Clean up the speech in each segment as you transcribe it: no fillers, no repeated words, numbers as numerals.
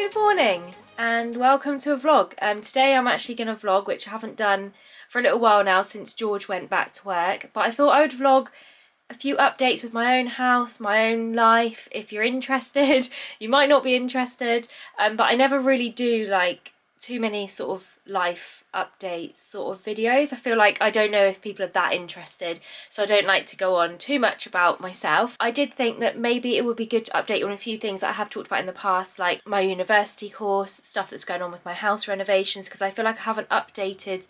Good morning and welcome to a vlog. Today I'm actually going to vlog, which I haven't done for a little while now since George went back to work, but I thought I would vlog a few updates with my own house, my own life. If you're interested, you might not be interested, but I never really do like too many sort of life updates sort of videos. I feel like I don't know if people are that interested, so I don't like to go on too much about myself. I did think that maybe it would be good to update on a few things that I have talked about in the past, like my university course, stuff that's going on with my house renovations, because I feel like I haven't updated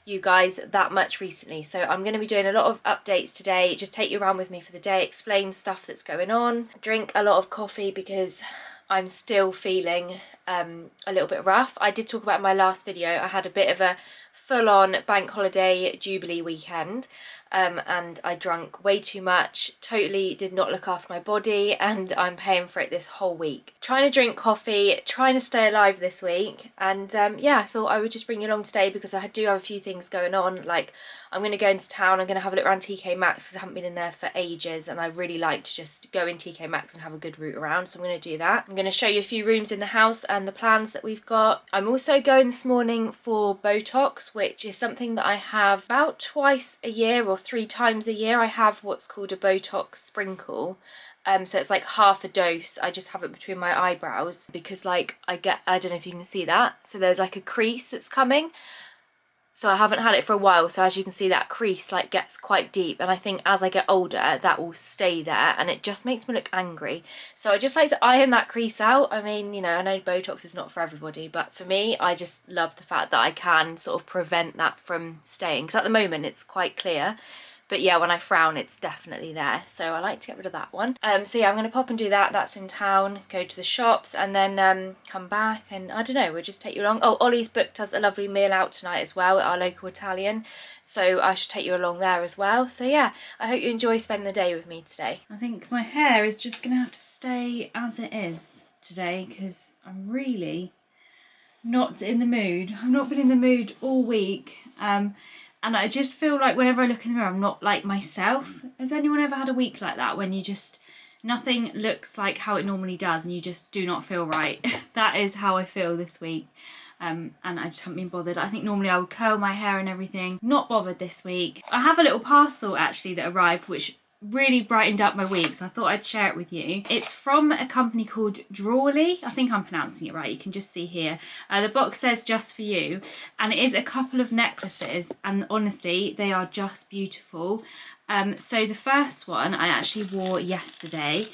you guys that much recently. So I'm going to be doing a lot of updates today, just take you around with me for the day, explain stuff that's going on, drink a lot of coffee because I'm still feeling a little bit rough. I did talk about in my last video, I had a bit of a full-on bank holiday jubilee weekend, and I drank way too much, totally did not look after my body, and I'm paying for it this whole week. Trying to drink coffee, trying to stay alive this week, and yeah, I thought I would just bring you along today because I do have a few things going on. Like, I'm going to go into town, I'm going to have a look around TKmaxx because I haven't been in there for ages, and I really like to just go in TKmaxx and have a good route around, so I'm going to do that. I'm going to show you a few rooms in the house and the plans that we've got. I'm also going this morning for Botox, which is something that I have about twice a year or 3 times a year. I have what's called a Botox sprinkle. So it's like half a dose. I just have it between my eyebrows because like I don't know if you can see that. So there's like a crease that's coming. So I haven't had it for a while, so as you can see that crease like gets quite deep, and I think as I get older that will stay there and it just makes me look angry. So I just like to iron that crease out. I mean, you know, I know Botox is not for everybody, but for me I just love the fact that I can sort of prevent that from staying, because at the moment it's quite clear. But yeah, when I frown, it's definitely there. So I like to get rid of that one. So yeah, I'm going to pop and do that. That's in town, go to the shops, and then come back. And I don't know, we'll just take you along. Oh, Ollie's booked us a lovely meal out tonight as well at our local Italian. So I should take you along there as well. So yeah, I hope you enjoy spending the day with me today. I think my hair is just going to have to stay as it is today because I'm really not in the mood. I've not been in the mood all week. And I just feel like whenever I look in the mirror, I'm not like myself. Has anyone ever had a week like that when you just, nothing looks like how it normally does and you just do not feel right? That is how I feel this week. And I just haven't been bothered. I think normally I would curl my hair and everything. Not bothered this week. I have a little parcel actually that arrived, which really brightened up my week, so I thought I'd share it with you. It's from a company called Drawelry. I think I'm pronouncing it right, you can just see here. The box says just for you, and it is a couple of necklaces, and honestly they are just beautiful. So the first one I actually wore yesterday,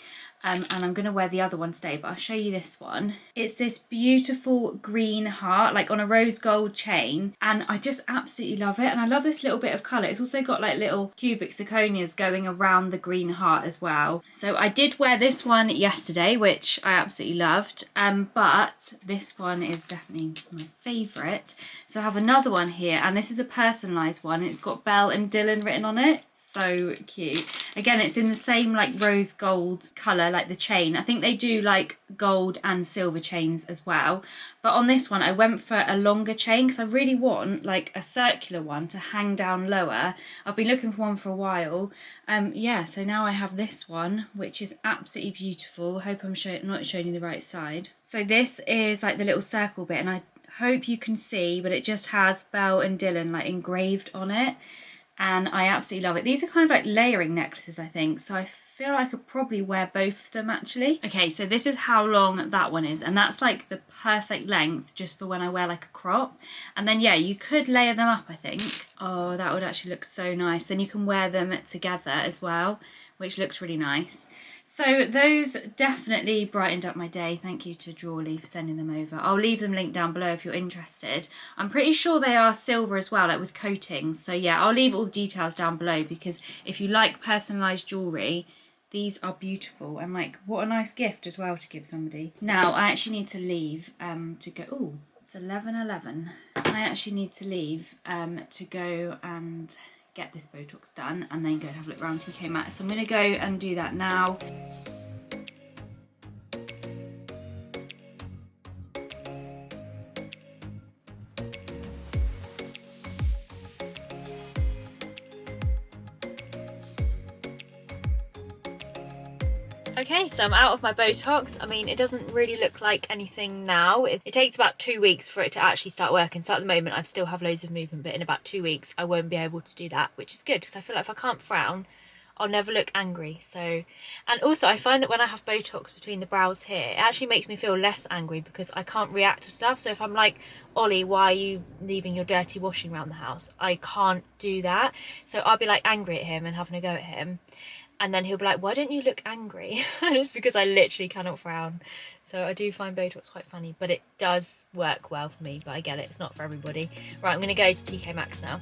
and I'm going to wear the other one today, but I'll show you this one. It's this beautiful green heart, like on a rose gold chain, and I just absolutely love it, and I love this little bit of colour. It's also got like little cubic zirconias going around the green heart as well. So I did wear this one yesterday, which I absolutely loved, but this one is definitely my favourite. So I have another one here, and this is a personalised one. It's got Belle and Dylan written on it. So cute. Again, it's in the same like rose gold colour, like the chain. I think they do like gold and silver chains as well. But on this one, I went for a longer chain because I really want like a circular one to hang down lower. I've been looking for one for a while. Yeah, so now I have this one, which is absolutely beautiful. Hope I'm not showing you the right side. So this is like the little circle bit, and I hope you can see, but it just has Belle and Dylan like engraved on it. And I absolutely love it. These are kind of like layering necklaces, I think, so I feel like I could probably wear both of them actually. Okay, so this is how long that one is, and that's like the perfect length just for when I wear like a crop. And then yeah, you could layer them up, I think. Oh, that would actually look so nice. Then you can wear them together as well, which looks really nice. So those definitely brightened up my day. Thank you to Drawelry for sending them over. I'll leave them linked down below if you're interested. I'm pretty sure they are silver as well, like with coatings. So yeah, I'll leave all the details down below, because if you like personalised jewellery, these are beautiful, and like what a nice gift as well to give somebody. Now I actually need to leave to go. Oh, it's 11:11. I actually need to leave to go and get this Botox done and then go and have a look around TKmaxx. So I'm going to go and do that now. Okay, so I'm out of my Botox. I mean, it doesn't really look like anything now. It takes about 2 weeks for it to actually start working. So at the moment I still have loads of movement, but in about 2 weeks I won't be able to do that, which is good because I feel like if I can't frown, I'll never look angry. So, and also I find that when I have Botox between the brows here, it actually makes me feel less angry because I can't react to stuff. So if I'm like, Ollie, why are you leaving your dirty washing around the house? I can't do that. So I'll be like angry at him and having a go at him. And then he'll be like, why don't you look angry? And it's because I literally cannot frown. So I do find Botox quite funny, but it does work well for me, but I get it, it's not for everybody. Right, I'm gonna go to TKmaxx now.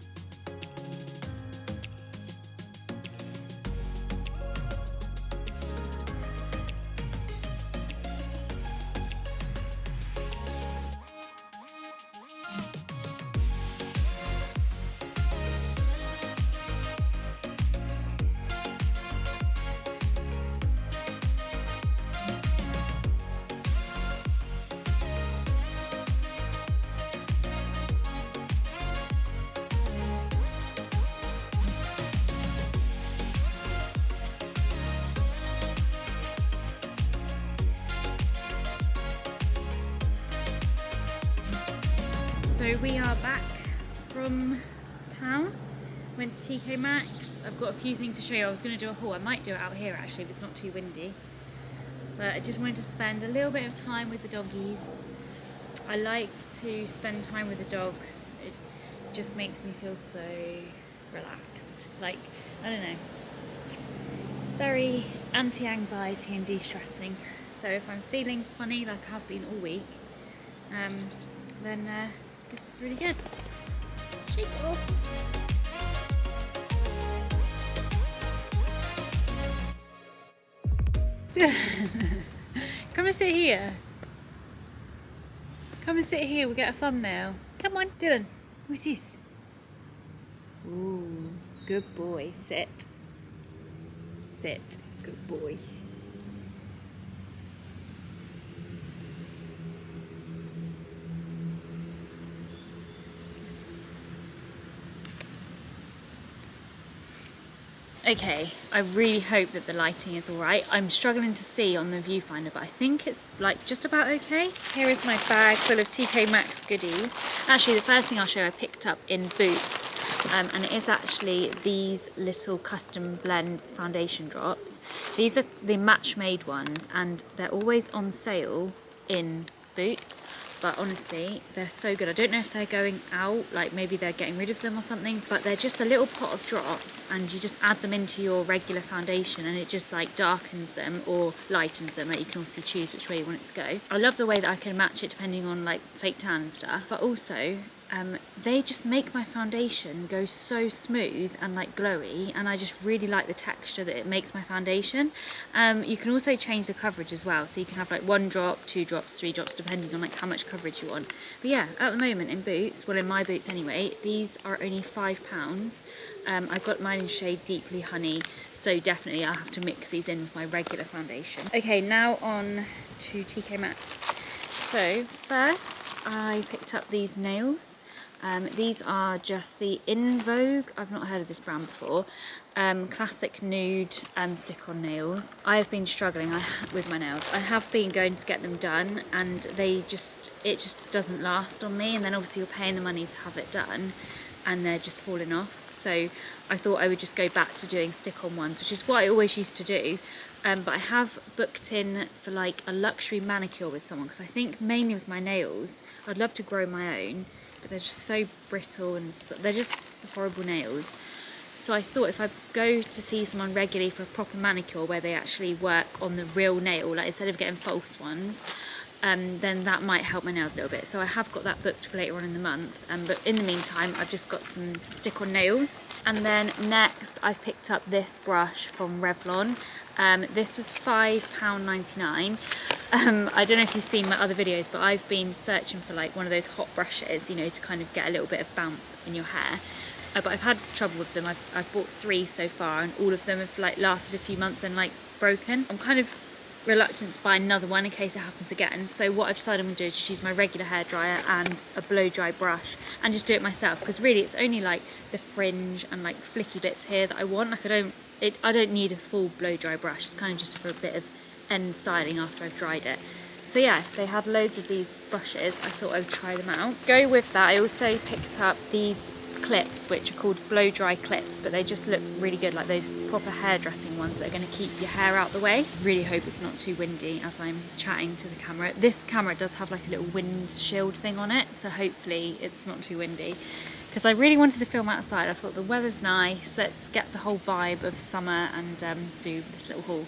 So we are back from town, went to TKmaxx. I've got a few things to show you. I was going to do a haul. I might do it out here actually if it's not too windy. But I just wanted to spend a little bit of time with the doggies. I like to spend time with the dogs. It just makes me feel so relaxed. Like, I don't know. It's very anti-anxiety and de-stressing. So if I'm feeling funny like I have been all week, then this is really good. Shake it off. Come and sit here. Come and sit here, we'll get a thumbnail. Come on, Dylan. What's this? Ooh, good boy. Sit. Sit. Good boy. Okay, I really hope that the lighting is alright. I'm struggling to see on the viewfinder, but I think it's like just about okay. Here is my bag full of TKmaxx goodies. Actually, the first thing I'll show you I picked up in Boots, and it is actually these little custom blend foundation drops. These are the match made ones and they're always on sale in Boots. But honestly, they're so good. I don't know if they're going out, like maybe they're getting rid of them or something, but they're just a little pot of drops and you just add them into your regular foundation and it just like darkens them or lightens them. Like you can obviously choose which way you want it to go. I love the way that I can match it depending on like fake tan and stuff, but also they just make my foundation go so smooth and like glowy, and I just really like the texture that it makes my foundation. You can also change the coverage as well, so you can have like 1 drop, 2 drops, 3 drops depending on like how much coverage you want. But yeah, at the moment in Boots, well in my Boots anyway, these are only £5. I've got mine in shade Deeply Honey, so definitely I'll have to mix these in with my regular foundation. Okay, now on to TKmaxx. So first I picked up these nails. These are just the In Vogue, I've not heard of this brand before, classic nude stick-on nails. I have been struggling with my nails. I have been going to get them done and it just doesn't last on me, and then obviously you're paying the money to have it done and they're just falling off. So I thought I would just go back to doing stick-on ones, which is what I always used to do. But I have booked in for like a luxury manicure with someone because I think mainly with my nails, I'd love to grow my own, but they're just so brittle and they're just horrible nails. So I thought if I go to see someone regularly for a proper manicure where they actually work on the real nail, like instead of getting false ones, then that might help my nails a little bit. So I have got that booked for later on in the month, but in the meantime I've just got some stick-on nails. And then next I've picked up this brush from Revlon. This was £5.99. I don't know if you've seen my other videos, but I've been searching for like one of those hot brushes, you know, to kind of get a little bit of bounce in your hair. But I've had trouble with them. I've bought 3 so far and all of them have like lasted a few months and like broken. I'm kind of reluctant to buy another one in case it happens again. So what I've decided I'm going to do is just use my regular hairdryer and a blow dry brush and just do it myself, because really it's only like the fringe and like flicky bits here that I want. Like I don't need a full blow dry brush. It's kind of just for a bit of end styling after I've dried it. So yeah, they had loads of these brushes. I thought I would try them out. Go with that, I also picked up these clips, which are called blow dry clips, but they just look really good, like those proper hairdressing ones that are going to keep your hair out the way. Really hope it's not too windy as I'm chatting to the camera. This camera does have like a little windshield thing on it, so hopefully it's not too windy, because I really wanted to film outside. I thought the weather's nice, let's get the whole vibe of summer and do this little haul.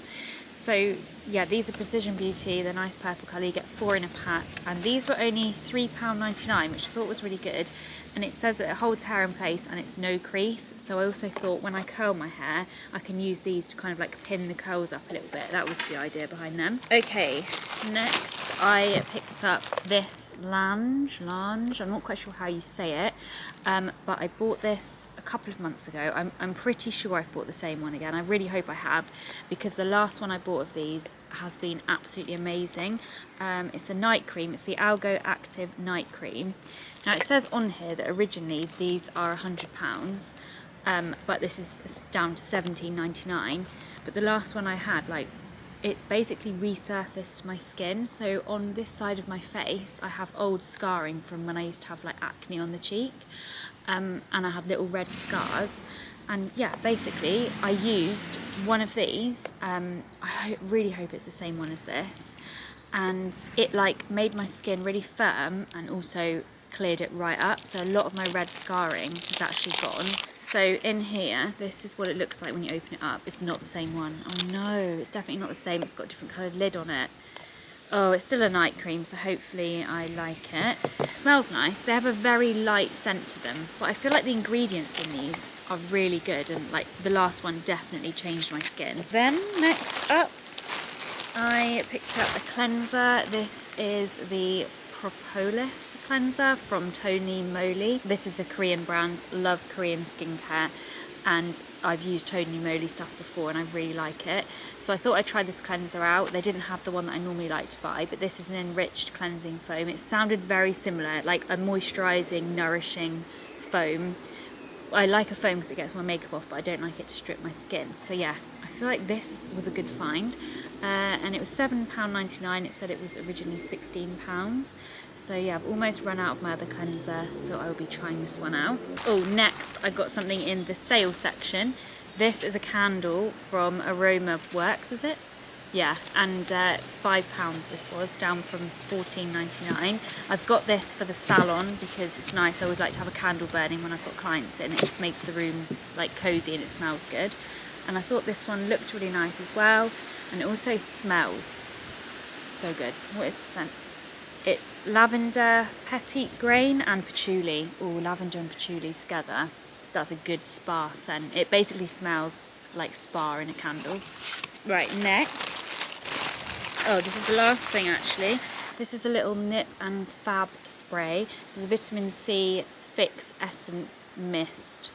So yeah, these are Precision Beauty, they're nice purple colour, you get 4 in a pack, and these were only £3.99, which I thought was really good. And it says that it holds hair in place and it's no crease, so I also thought when I curl my hair I can use these to kind of like pin the curls up a little bit. That was the idea behind them. Okay, next I picked up this lange, I'm not quite sure how you say it, but I bought this a couple of months ago. I'm pretty sure I've bought the same one again. I really hope I have, because the last one I bought of these has been absolutely amazing. It's a night cream, it's the Algo Active Night Cream. Now it says on here that originally these are £100, but this is down to £17.99. But the last one I had, like, it's basically resurfaced my skin. So on this side of my face I have old scarring from when I used to have like acne on the cheek, and I had little red scars. And yeah, basically I used one of these, I really hope it's the same one as this, and it like made my skin really firm and also cleared it right up, so a lot of my red scarring has actually gone. So in here, this is what it looks like when you open it up. It's not the same one. Oh no, it's definitely not the same. It's got a different coloured lid on it. Oh, it's still a night cream, so hopefully I like it. It smells nice. They have a very light scent to them, but I feel like the ingredients in these are really good, and like the last one definitely changed my skin. Then next up, I picked up a cleanser. This is the Propolis cleanser from Moly. This is a Korean brand, love Korean skincare, and I've used Moly stuff before and I really like it. So I thought I'd try this cleanser out. They didn't have the one that I normally like to buy, but this is an Enriched cleansing foam. It sounded very similar, like a moisturising, nourishing foam. I like a foam because it gets my makeup off, but I don't like it to strip my skin. So yeah, I feel like this was a good find. And it was £7.99. It said it was originally £16. So yeah, I've almost run out of my other cleanser, so I'll be trying this one out. Oh, next I got something in the sale section. This is a candle from Aroma Works, is it? Yeah, and £5 this was, down from £14.99. I've got this for the salon because it's nice. I always like to have a candle burning when I've got clients in. It just makes the room like cosy and it smells good. And I thought this one looked really nice as well, and it also smells so good. What is the scent? It's lavender, petit grain and patchouli. Oh, lavender and patchouli together. That's a good spa scent. It basically smells like spa in a candle. Right, next. Oh, this is the last thing actually. This is a little Nip and Fab spray. This is a vitamin C Fix Essence Mist.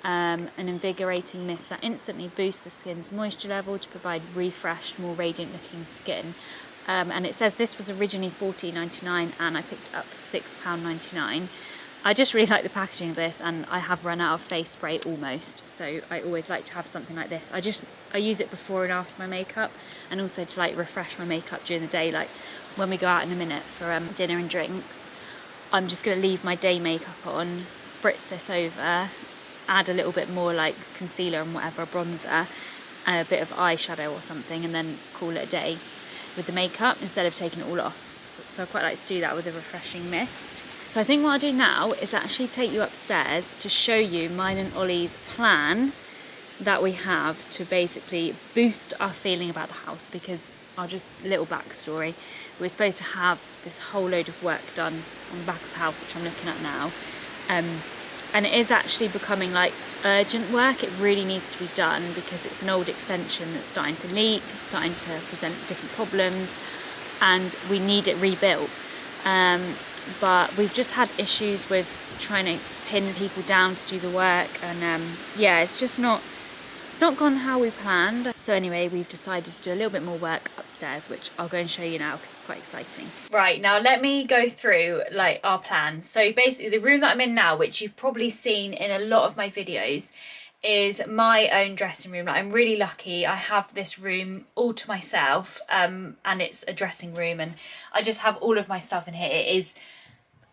An invigorating mist that instantly boosts the skin's moisture level to provide refreshed, more radiant looking skin. And it says this was originally £14.99 and I picked it up for £6.99. I just really like the packaging of this, and I have run out of face spray almost, so I always like to have something like this. I use it before and after my makeup, and also to like refresh my makeup during the day, like when we go out in a minute for dinner and drinks. I'm just going to leave my day makeup on, spritz this over, add a little bit more like concealer and whatever, bronzer, a bit of eyeshadow or something, and then call it a day with the makeup instead of taking it all off. So I quite like to do that with a refreshing mist. So I think what I'll do now is actually take you upstairs to show you mine and Ollie's plan that we have to basically boost our feeling about the house, because I'll just, little backstory, we're supposed to have this whole load of work done on the back of the house, which I'm looking at now, and it is actually becoming like urgent work. It really needs to be done because it's an old extension that's starting to leak, starting to present different problems, and we need it rebuilt. But we've just had issues with trying to pin people down to do the work, and yeah, it's just not gone how we planned. So anyway, we've decided to do a little bit more work upstairs, which I'll go and show you now because it's quite exciting. Right, now let me go through like our plan. So basically the room that I'm in now, which you've probably seen in a lot of my videos, is my own dressing room. Like, I'm really lucky. I have this room all to myself, and it's a dressing room, and I just have all of my stuff in here. It is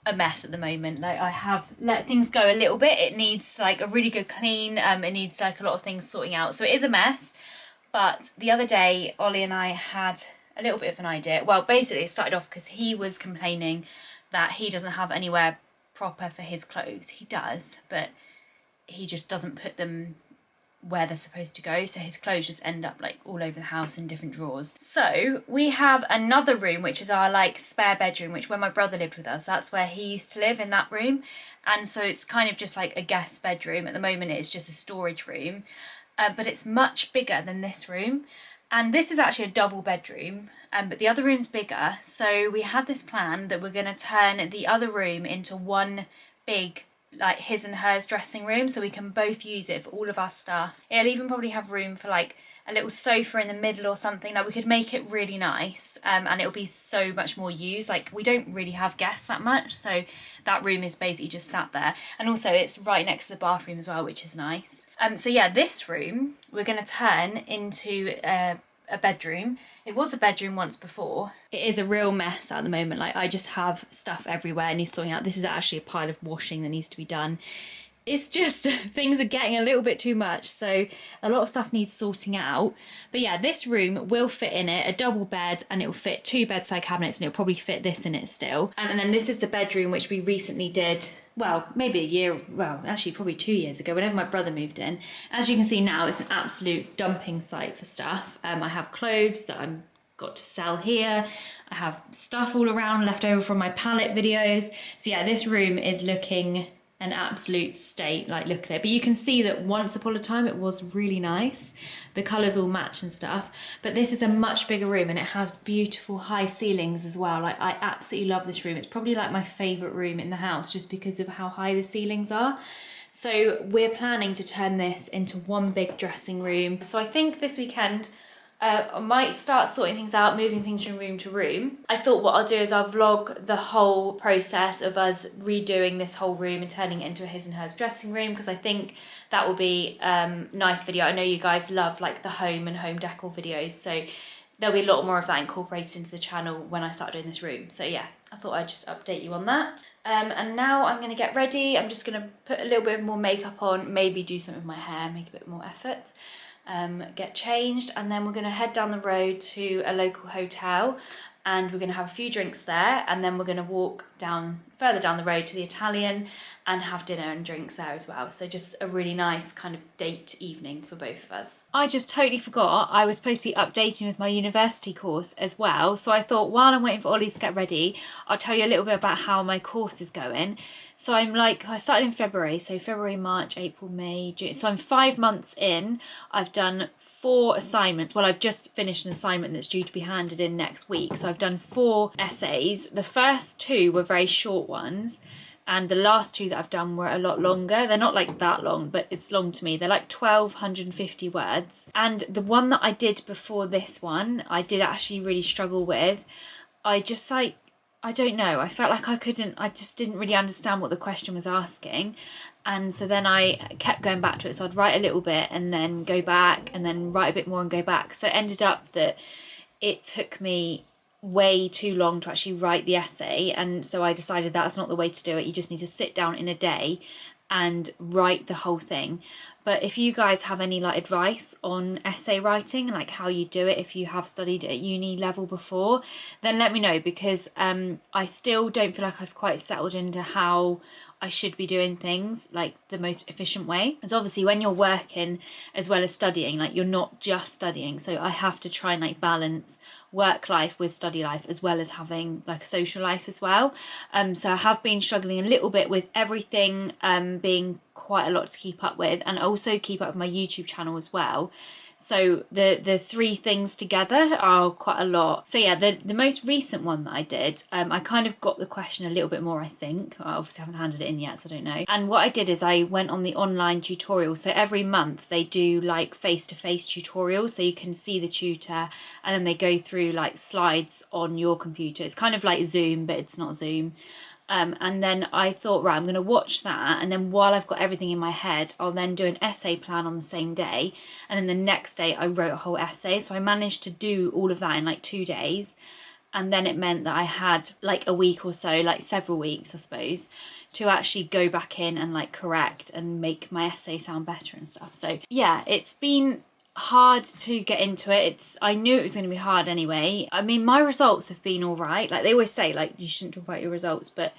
a mess at the moment. Like, I have let things go a little bit. It needs like a really good clean. It needs like a lot of things sorting out. So it is a mess. But the other day, Ollie and I had a little bit of an idea. Well, basically it started off because he was complaining that he doesn't have anywhere proper for his clothes. He does, but he just doesn't put them where they're supposed to go, so his clothes just end up like all over the house in different drawers. So we have another room which is our like spare bedroom, which when my brother lived with us, that's where he used to live, in that room. And so it's kind of just like a guest bedroom. At the moment it's just a storage room, but it's much bigger than this room. And this is actually a double bedroom, but the other room's bigger. So we had this plan that we're going to turn the other room into one big, like, his and hers dressing room, so we can both use it for all of our stuff. It'll even probably have room for like a little sofa in the middle or something. Like, we could make it really nice, and it'll be so much more used. Like, we don't really have guests that much, so that room is basically just sat there. And also it's right next to the bathroom as well, which is nice. So yeah, this room we're going to turn into a bedroom. It was a bedroom once before. It is a real mess at the moment. Like, I just have stuff everywhere and he's sorting out. This is actually a pile of washing that needs to be done. It's just things are getting a little bit too much, so a lot of stuff needs sorting out. But yeah, this room will fit in it, a double bed, and it will fit 2 bedside cabinets, and it'll probably fit this in it still. And then this is the bedroom which we recently did, well, maybe a year, well, actually probably 2 years ago, whenever my brother moved in. As you can see now, it's an absolute dumping site for stuff. I have clothes that I'm got to sell here. I have stuff all around left over from my palette videos. So yeah, this room is looking an absolute state. Like, look at it. But you can see that once upon a time it was really nice. The colours all match and stuff. But this is a much bigger room, and it has beautiful high ceilings as well. Like, I absolutely love this room. It's probably like my favourite room in the house just because of how high the ceilings are. So we're planning to turn this into one big dressing room. So I think this weekend I might start sorting things out, moving things from room to room. I thought what I'll do is I'll vlog the whole process of us redoing this whole room and turning it into a his and hers dressing room, because I think that will be a nice video. I know you guys love like the home and home decor videos, so there'll be a lot more of that incorporated into the channel when I start doing this room. So yeah, I thought I'd just update you on that. And now I'm going to get ready. I'm just going to put a little bit more makeup on, maybe do something with my hair, make a bit more effort. Get changed, and then we're going to head down the road to a local hotel, and we're going to have a few drinks there, and then we're going to walk down further down the road to the Italian and have dinner and drinks there as well. So just a really nice kind of date evening for both of us. I just totally forgot I was supposed to be updating with my university course as well, so I thought while I'm waiting for Ollie to get ready, I'll tell you a little bit about how my course is going. So I started in February, so February, March, April, May, June. So I'm 5 months in. I've done 4 assignments. Well, I've just finished an assignment that's due to be handed in next week. So I've done 4 essays. The first 2 were very short ones, and the last 2 that I've done were a lot longer. They're not like that long, but it's long to me. They're like 1,250 words. And the one that I did before this one, I did actually really struggle with. I don't know, I felt like I just didn't really understand what the question was asking. And so then I kept going back to it. So I'd write a little bit and then go back and then write a bit more and go back. So it ended up that it took me way too long to actually write the essay. And so I decided that's not the way to do it. You just need to sit down in a day and write the whole thing. But if you guys have any like advice on essay writing, like how you do it if you have studied at uni level before, then let me know, because I still don't feel like I've quite settled into how I should be doing things like the most efficient way. Because obviously when you're working as well as studying, like you're not just studying, so I have to try and like balance work life with study life as well as having like a social life as well. So I have been struggling a little bit with everything being quite a lot to keep up with, and also keep up with my YouTube channel as well. So the 3 things together are quite a lot. So yeah, the most recent one that I did, I kind of got the question a little bit more, I think. I obviously haven't handed it in yet, so I don't know. And what I did is I went on the online tutorial. So every month they do like face-to-face tutorials, so you can see the tutor and then they go through like slides on your computer. It's kind of like Zoom, but it's not Zoom. And then I thought, right, I'm going to watch that, and then while I've got everything in my head, I'll then do an essay plan on the same day, and then the next day I wrote a whole essay. So I managed to do all of that in like 2 days, and then it meant that I had like a week or so, like several weeks I suppose, to actually go back in and like correct and make my essay sound better and stuff. So yeah, it's been hard to get into it. I knew it was going to be hard anyway. I mean, my results have been all right. Like they always say, like you shouldn't talk about your results, but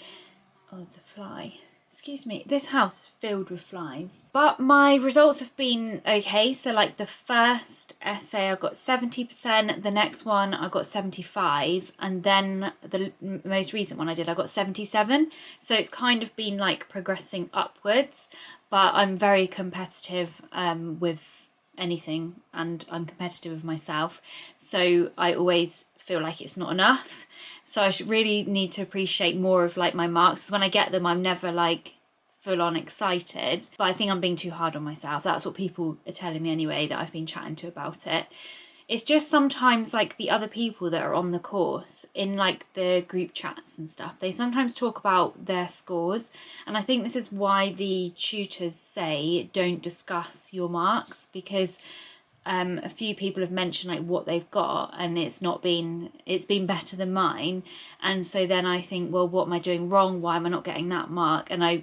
oh, it's a fly. Excuse me. This house is filled with flies. But my results have been okay. So like the first essay I got 70%, the next one I got 75, and then the most recent one I did I got 77. So it's kind of been like progressing upwards, but I'm very competitive with anything, and I'm competitive with myself, so I always feel like it's not enough. So I should really need to appreciate more of like my marks, because when I get them I'm never like full on excited, but I think I'm being too hard on myself. That's what people are telling me anyway, that I've been chatting to about it. It's just sometimes like the other people that are on the course in like the group chats and stuff, they sometimes talk about their scores, and I think this is why the tutors say don't discuss your marks, because a few people have mentioned like what they've got, and it's been better than mine, and so then I think, well, what am I doing wrong? Why am I not getting that mark? And I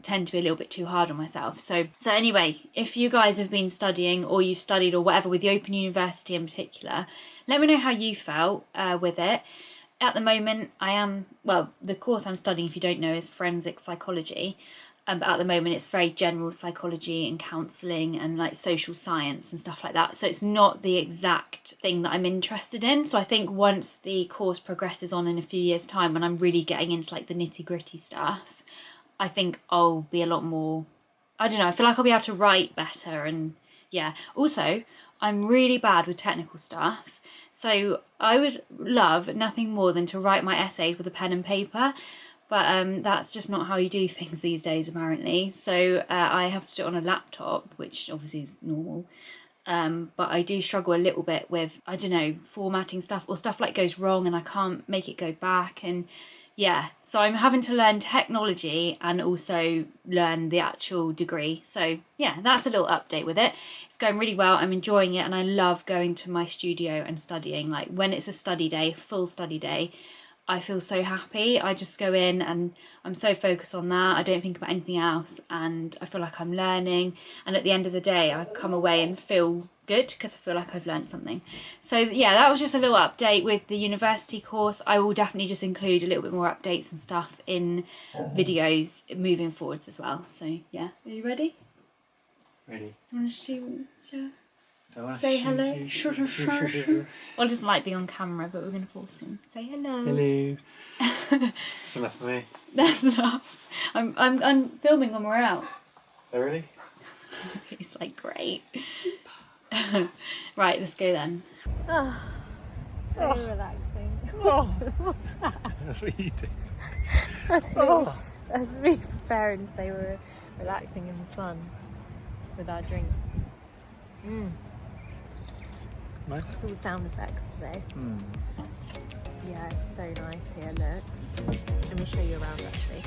tend to be a little bit too hard on myself. So anyway, if you guys have been studying, or you've studied or whatever with the Open University in particular, let me know how you felt with it. At the moment the course I'm studying, if you don't know, is forensic psychology. But at the moment it's very general psychology and counselling and like social science and stuff like that. So it's not the exact thing that I'm interested in. So I think once the course progresses on in a few years' time, when I'm really getting into like the nitty-gritty stuff, I think I'll be a lot more, I don't know, I feel like I'll be able to write better. And yeah, also I'm really bad with technical stuff, so I would love nothing more than to write my essays with a pen and paper, but that's just not how you do things these days apparently. So I have to do it on a laptop, which obviously is normal, but I do struggle a little bit with, I don't know, formatting stuff, or stuff like goes wrong and I can't make it go back. And yeah, so I'm having to learn technology and also learn the actual degree. So yeah, that's a little update with it. It's going really well. I'm enjoying it, and I love going to my studio and studying. Like when it's a study day, full study day, I feel so happy. I just go in and I'm so focused on that. I don't think about anything else, and I feel like I'm learning. And at the end of the day, I come away and feel good because I feel like I've learned something. So yeah, that was just a little update with the university course. I will definitely just include a little bit more updates and stuff in videos moving forwards as well. So yeah, are you ready? Ready. You want to say hello? Well, doesn't like being on camera, but we're going to force him. Say hello. Hello. That's enough for me. That's enough. I'm filming when we're out. Oh really? He's like, great. Right, let's go then. Oh, so relaxing. Oh. What's that? That's what you did. That's me preparing to say we're relaxing in the sun with our drinks. Nice. It's all sound effects today. Yeah, it's so nice here, look. Let me show you around actually.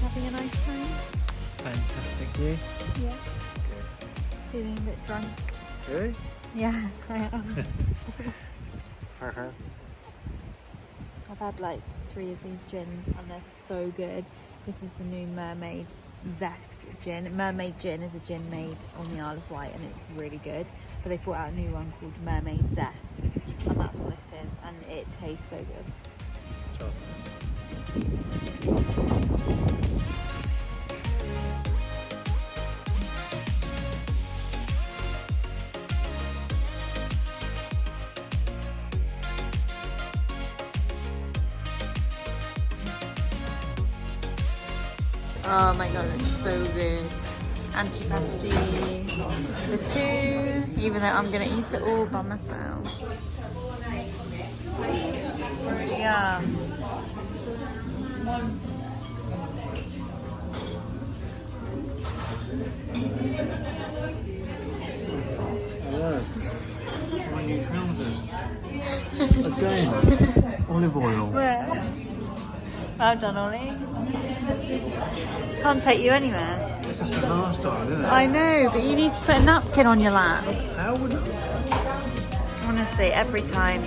Having a nice time? Fantastic, you? Yeah. Feeling a bit drunk? Really? Yeah, I am. I've had like 3 of these gins and they're so good. This is the new Mermaid Zest gin. Mermaid gin is a gin made on the Isle of Wight and it's really good. But they've brought out a new one called Mermaid Zest, and that's what this is, and it tastes so good. It's well Oh my god, it's so good. Antipasti for 2, even though I'm gonna eat it all by myself. Yeah. Hello. My new trousers. Again. Olive oil. Where? Well done, Ollie. Can't take you anywhere. It's such a hard style, isn't it? I know, but you need to put a napkin on your lap. How would it? Honestly, every time.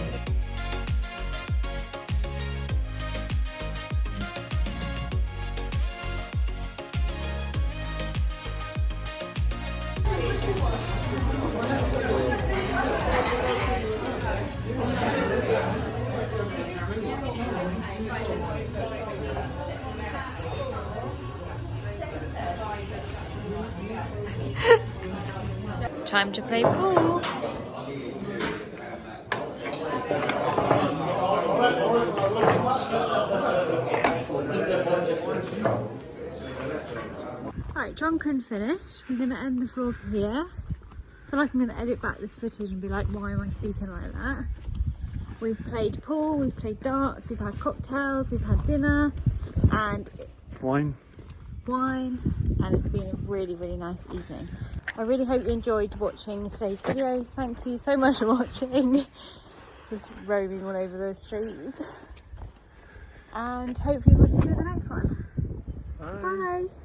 Time to play pool. Right, drunk and finished. We're going to end the vlog here. I feel like I'm going to edit back this footage and be like, why am I speaking like that? We've played pool, we've played darts, we've had cocktails, we've had dinner and Wine. and it's been a really, really nice evening. I really hope you enjoyed watching today's video. Thank you so much for watching. Just roaming all over the streets. And hopefully we'll see you in the next one. Bye. Bye.